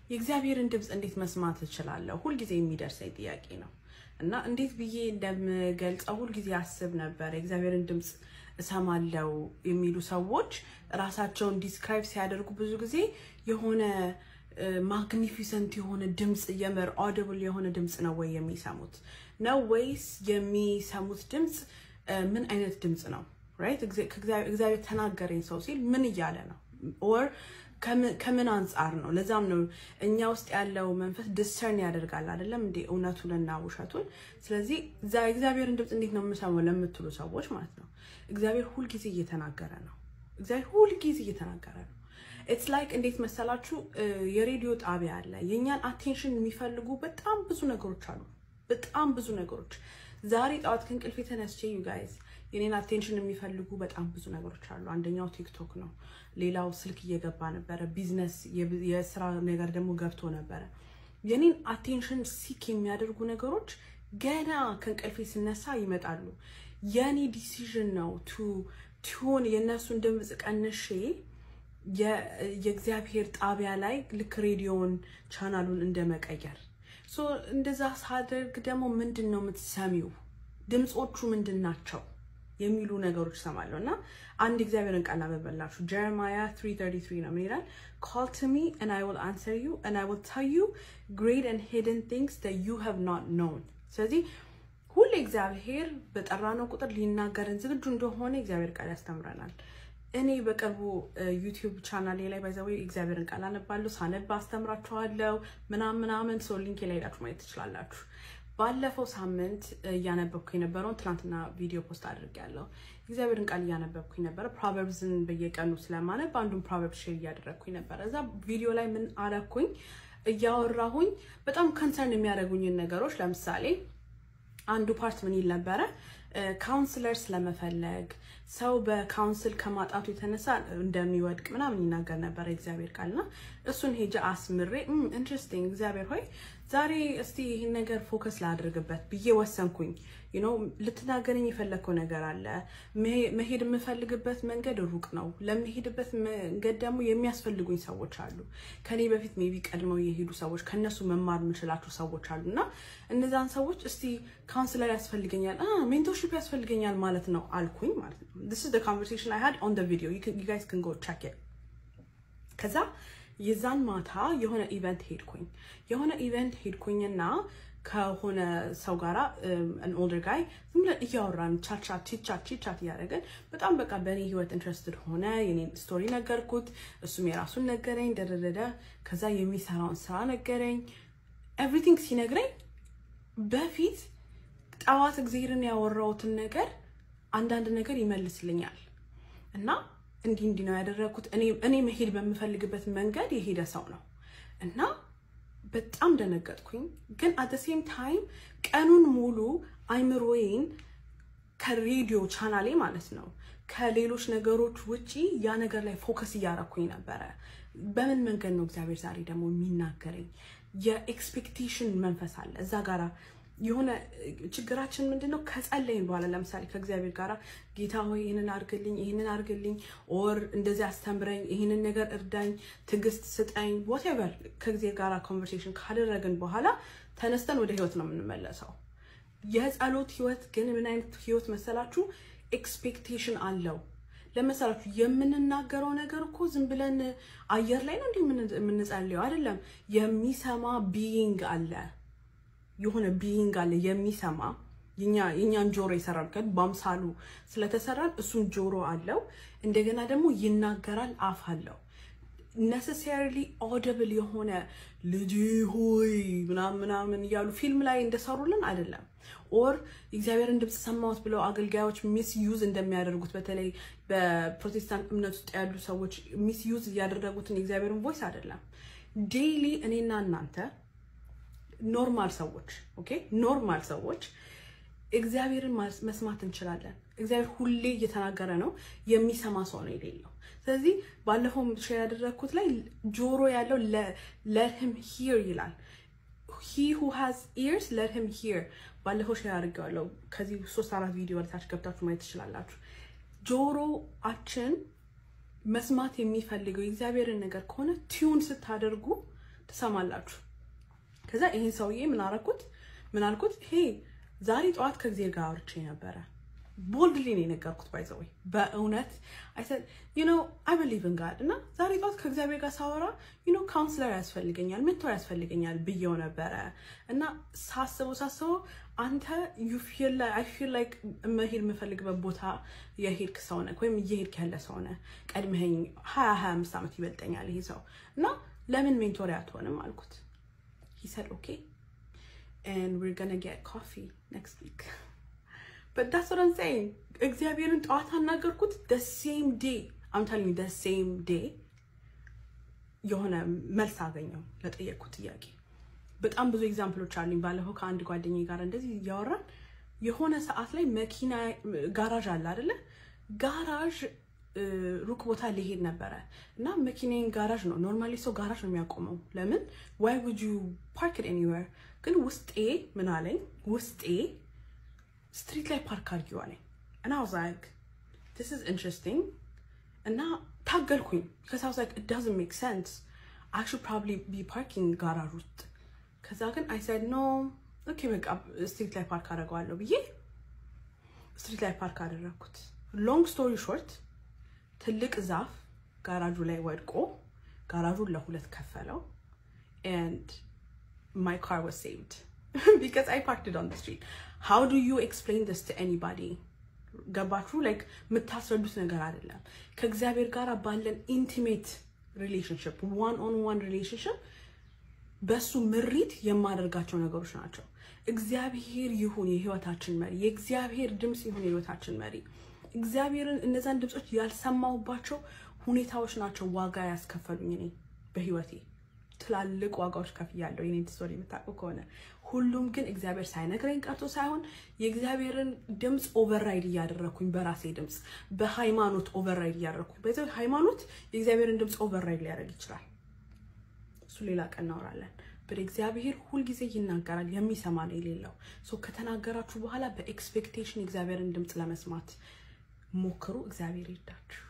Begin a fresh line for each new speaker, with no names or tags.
የእግዚአብሔርን ድምጽ እንዴት መስማት እችላለሁ? ሁሉ ጊዜ የሚደርሰኝ ጥያቄ ነው እና እንዴት ብዬ እንደምገልጸው ሁሉ ጊዜ አስብ ነበር። የእግዚአብሔርን ድምጽ እሰማለሁ የሚሉ ሰዎች ራሳቸውን ዲስክራይብ ሲያደርጉ ብዙ ጊዜ የሆነ ማግኒፊሰንት የሆነ ድምጽ የመር ኦዲብል የሆነ ድምጽ ነው ወይ የሚሰሙት ነው ወይስ የሚሰሙት ድምጽ ምን አይነት ድምጽ ነው? right እግዚአብሔር ተናገረኝ ሰው ሲል ምን ይያለ ነው or ከምን አንፃር ነው? ለዛም ነው እኛ ውስጥ ያለው መንፈስ ዲሰርን ያደርጋል አይደለም እንዴ እውነቱንና ውሸቱን። ስለዚህ እግዚአብሔርን ድምጽ እንዴት ነው የምሰማው ለምትሉ ሰዎች ማለት ነው እግዚአብሔር ሁሉ ጊዜ እየተናገረ ነው። እግዚአብሔር ሁሉ ጊዜ እየተናገረ ነው። it's like እንዴት መሰላችሁ የሬዲዮ ጣቢያ አለ። የኛን አቴንሽን የሚፈልጉ በጣም ብዙ ነገሮች አሉ። በጣም ብዙ ነገሮች ዛሬ ጣዋት ከእንቅልፌ ተነስቼ you guys የኔን አቴንሽን የሚፈልጉ በጣም ብዙ ነገሮች አሉ። አንደኛው ቲክቶክ ነው። ሌላው ስልክ እየገባ ነበር። ቢዝነስ የስራ ነገር ደግሞ ገብቶ ነበር። የኔን አቴንሽን ሲክ የሚያደርጉ ነገሮች ገና ከእንቅልፌ ስነሳ ይመጣሉ። የኔ ዲሲዥን ነው ቱን የነሱን ድምጽ ቀንሼ የእግዚአብሔር ጣቢያ ላይ ልክ ሬዲዮን ቻናሉን እንደመቀየር ሶ እንደዛ ሳደርግ ደግሞ ምንድነው የምትሰሚው ድምጾቹ ምንድናቸው የሚሉ ነገሮች ሰማለውና አንድ እግዚአብሔርን ቃል አበበላችሁ ጀረማያ 3:33 ነው ይላል call to me and I will answer you and I will tell you great and hidden things that you have not known። ስለዚህ ሁሉ እግዚአብሔር በጠራነው ቁጥር ሊናገረን ዝግጁ እንደሆነ እግዚአብሔር ቃል ያስተምረናል። እኔ በቅርቡ ዩቲዩብ ቻናሌ ላይ ባይዘው እግዚአብሔርን ቃል አነባለሁ ሳነባ አስተምራችኋለሁ ምናምን ሶ ሊንክ ላይ ላችሁ ማየት ትችላላችሁ። ባለፈው ሳምንት ያነበብኩኝ ነበርውን ትናንትና ቪዲዮ ፖስት አድርጌያለሁ። እግዚአብሔርን ቃል ያነበብኩኝ ነበር ፕሮቨርብስን በየቀኑ ስለማነብ አንዱን ፕሮቨርብ ሼር ያደረኩኝ ነበር። እዛ ቪዲዮ ላይ ምን አረኩኝ እያወራሁኝ በጣም ኮንሰርን የሚያደርጉኝ ነገሮች ለምሳሌ አንዱ ፓርት ምን ይል ነበር ካውንስለርስ ለመፈለግ ሰው በካውንስል ከማጣቱ የተነሳ እንደሚወድቅ ምናምን ይናገር ነበር እግዚአብሔር ቃልና እሱን ሄጀ አስምሬ ኢንትረስቲንግ እግዚአብሔር ሆይ ዛሬ እስቲ ይሄን ነገር ፎከስ ላድርግበት ብዬ ወሰንኩኝ። you know ልትናገረኝ የፈለከው ነገር አለ መሄድ የምፈልግበት መንገድ ሩቅ ነው። ለምሄድበት መንገድ ደግሞ የሚያስፈልጉኝ ሰዎች አሉ። ከኔ በፊት ሜቢ ቀድመው የሄዱ ሰዎች ከነሱ መማር የምችላቸው ሰዎች አሉና እነዛን ሰዎች እስቲ ካውንስለር ያስፈልገኛል ሜንቶርሺፕ ያስፈልገኛል ማለት ነው አልኩኝ ማለት ነው። this is the conversation I had on the video. you guys can go check it. ከዛ የዛን ማታ የሆነ ኢቨንት ሄድኩኝና ከሆነ ሰው ጋራ an older guy ዝም ብለን እያወራን ቻት ያደረገን በጣም በቃ በኔ ህይወት ኢንትረስትድ ሆነ። የኔን ስቶሪ ነገርኩት እሱም የራሱን ነገረኝ ደረደደ። ከዛ የሚሰራውን ስራ ነገረኝ። ኤቭሪቲንግ ሲነግረኝ በፊት ጣዋት እግዚአብሔርን ያወራውትን ነገር አንዳንድ ነገር ይመልስልኛል እና እንዲ ነው ያደረኩት። እኔ መሄድ በመፈልግበት መንገድ የሄደ ሰው ነው እና በጣም ደነገጥኩኝ። ግን at the same time ቀኑን ሙሉ አይምሮዬን ከሬዲዮ ቻናሌ ማለት ነው ከሌሎች ነገሮች ውጪ ያ ነገር ላይ ፎከስ ያደረኩኝ ነበር። በምን መንገድ ነው እግዚአብሔር ዛሬ ደግሞ የሚናገረኝ? የኤክስፔክቴሽን መንፈስ አለ እዛ ጋራ። የሆነ ችግራችን ምንድነው ከጸለይን በኋላ ለምሳሌ ከእግዚአብሔር ጋራ ጌታ ሆይ ይሄንን አርግልኝ ኦር እንደዚህ አስተምረኝ ይሄንን ነገር እርዳኝ ትግስት ስጠኝ whatever ከእግዚአብሔር ጋራ ኮንቨርሴሽን ካደረግን በኋላ ተነስተን ወደ ህይወት ነው የምንመለሰው። የጸሎት ህይወት ግን ምን አይነት ህይወት መሰላችሁ? ኤክስፔክቴሽን አለው። ለምሳሌ የምንናገረው ነገር እኮ ዝም ብለን አየር ላይ ነው እንዴ የምንጸልየው አይደለም። የሚሰማ ቢይንግ አለ። የሆነ ቢይንግ አለ የሚሰማ የኛን ጆሮ ይሰራል ከ በአምሳሉ ስለተሰራል እሱን ጆሮ አለው። እንደገና ደግሞ ይናገራል አፍ አለው። necessarily audible የሆነ ልጅ ሆይ ምናምን ያሉ ፊልም ላይ እንደሰሩልን አይደለም። or እግዚአብሔርን ድምጽ ሰማሁት ብለው አገልጋዮች ሚስዩዝ እንደሚያደርጉት በተለይ በፕሮቴስታንት እምነት ውስጥ ያሉ ሰዎች ሚስዩዝ ያደረጉትን እግዚአብሔርን ቮይስ አይደለም። ዴይሊ እኔና እናንተ ኖርማል ሰዎች እግዚአብሔርን መስማት እንችላለን። እግዚአብሔር ሁሌ እየተናገረ ነው። የሚሰማ ሰው ነው የሌለው። ስለዚህ ባለፈው ሼር ያደረኩት ላይ ጆሮ ያለው let him hear ይላል። he who has ears let him hear ባለፈው ሼር አድርጌዋለሁ። ከዚህ 3-4 ቪዲዮ ወርታች ገብታችሁ ማየት ትችላላችሁ። ጆሮአችን መስማት የሚፈልገው እግዚአብሔርን ነገር ከሆነ ቲዩን ስታደርጉ ተሰማላችሁ ከዛ ይሄን ሰውዬ ምን አልኩት ሄ ዛሬ ጧት ከእግዚአብሔር ጋር አውርቼ ነበር boldly ነው ነገርኩት by the way በእውነት I said you know I believe in God እና ዛሬ ጧት ከእግዚአብሔር ጋር ሳወራ you know counselor ያስፈልገኛል mentor ያስፈልገኛል ብዬው ነበር እና ሳስበው አንተ you feel like I feel like መሄድ የምፈልግበት ቦታ የሄድክ ሰው ነህ ወይም እየሄድክ ያለ ሰው ነህ ቀድመኸኝ 25 ዓመት ይበልጠኛል ይሄ ሰው እና ለምን ሜንቶር አትሆንም አልኩት he said okay and we're going to get coffee next week but that's what I'm saying እግዚአብሔርን ጧት አናገርኩት the same day I'm telling you the same day የሆነ መልስ አገኘው ለጠየቅኩት ጥያቄ በጣም ብዙ ኤግዛምፕሎች አሉኝ ባለፈው ከአንድ ጓደኛዬ ጋር እንደዚህ ያወራን የሆነ ሰዓት ላይ መኪና ጋራዥ አለ አይደለ ጋራዥ ሩቅ ቦታ ሊሄድ ነበር እና መኪናን ጋራዥ ነው ኖርማሊ ሰው ጋራዥ ነው የሚያቆመው ለምን why would you park it anywhere ግን ውስጤ ምን አለኝ ውስጤ ስትሪት ላይ ፓርክ አድርጌው አለኝ and I was like this is interesting እና ታገልኩኝ because I was like it doesn't make sense I should probably be parking ጋራዥ ውስጥ ከዛ ግን I said no okay በቃ ስትሪት ላይ ፓርክ አደርገዋለሁ ብዬ ስትሪት ላይ ፓርክ አደረኩት long story short ትልቅ ዛፍ ጋራጁ ላይ ወድቆ ጋራጁን ለሁለት ከፈለው and my car was saved because I parked it on the street how do you explain this to anybody ገባችሁ like ምታስረዱት ነገር አይደለም ከእግዚአብሔር ጋር ባለን intimate relationship one on one relationship በሱ ምሪት የማደርጋቸው ነገሮች ናቸው እግዚአብሔር ይሁን የህይወታችን መሪ የእግዚአብሔር ድምጽ ይሁን የህይወታችን መሪ እግዚአብሔርን እነዛን ድምጾች ያልሰማውባቸው ሁኔታዎች ናቸው ዋጋ ያስከፈሉኝ እኔ በህይወቴ ትላልቅ ዋጋዎች ከፍያለሁ የኔ ስቶሪ የምታውቁ ከሆነ ሁሉም ግን እግዚአብሔር ሳይነግረኝ ቀርቶ ሳይሆን የእግዚአብሔርን ድምጽ ኦቨርራይድ ያደረኩኝ በራሴ ድምጽ በሃይማኖት ኦቨርራይድ ያደረኩኝ በዚህ ሃይማኖት የእግዚአብሔርን ድምጽ ኦቨርራይድ ሊያደርግ ይችላል እሱ ሌላ ቀን እናወራለን በእግዚአብሔር ሁሉ ጊዜ ይናገራል የሚሰማ ነው የሌለው ሶ ከተናገራችሁ በኋላ በኤክስፔክቴሽን እግዚአብሔርን ድምጽ ለመስማት ሞክሩ እግዚአብሔር ይርዳችሁ